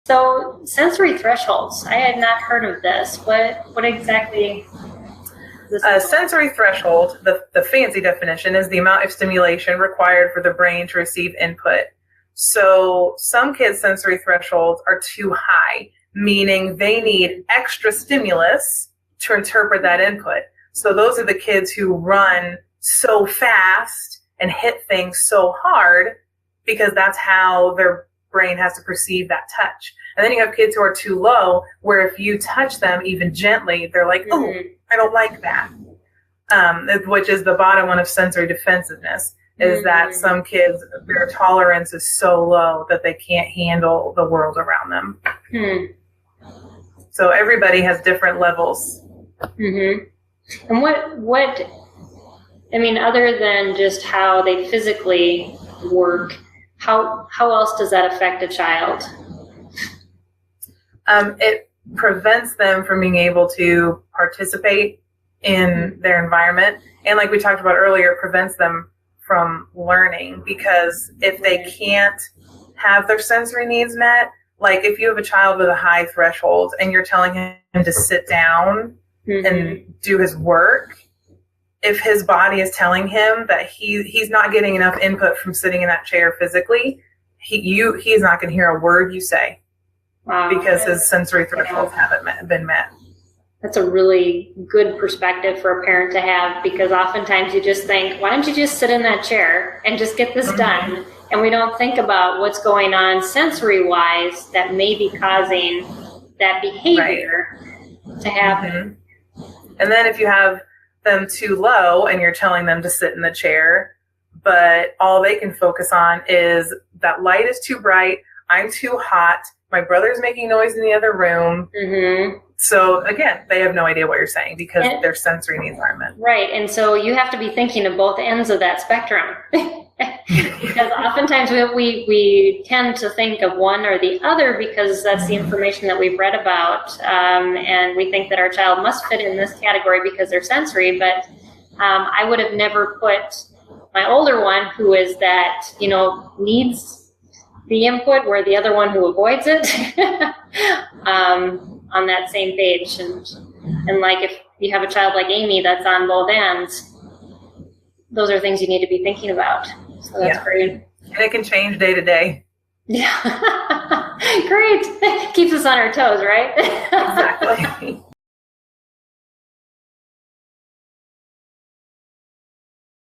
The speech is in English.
So sensory thresholds, I had not heard of this. What exactly is this? A sensory threshold, the fancy definition, is the amount of stimulation required for the brain to receive input. So some kids' sensory thresholds are too high, meaning they need extra stimulus to interpret that input. So those are the kids who run so fast and hit things so hard because that's how their brain has to perceive that touch. And then you have kids who are too low, where if you touch them even gently, they're like, oh, I don't like that. Which is the bottom one of sensory defensiveness, is that some kids, their tolerance is so low that they can't handle the world around them. So everybody has different levels. And what, I mean, other than just how they physically work, how else does that affect a child? It prevents them from being able to participate in their environment. And like we talked about earlier, it prevents them from learning, because if they can't have their sensory needs met, like if you have a child with a high threshold and you're telling him to sit down and do his work, if his body is telling him that he's not getting enough input from sitting in that chair physically, he's not going to hear a word you say. Wow. Because his sensory thresholds haven't been met. That's a really good perspective for a parent to have, because oftentimes you just think, why don't you just sit in that chair and just get this done? And we don't think about what's going on sensory-wise that may be causing that behavior to happen. And then if you have them too low and you're telling them to sit in the chair, but all they can focus on is that light is too bright, I'm too hot, my brother's making noise in the other room. So again, they have no idea what you're saying because their sensory needs aren't met. Right, and so you have to be thinking of both ends of that spectrum. Because oftentimes we tend to think of one or the other because that's the information that we've read about, and we think that our child must fit in this category because they're sensory, but I would have never put my older one, who is that, needs the input, where the other one who avoids it, on that same page. And like if you have a child like Amy that's on both ends, those are things you need to be thinking about. So that's great. And it can change day to day. Yeah. Great. Keeps us on our toes, right? Exactly.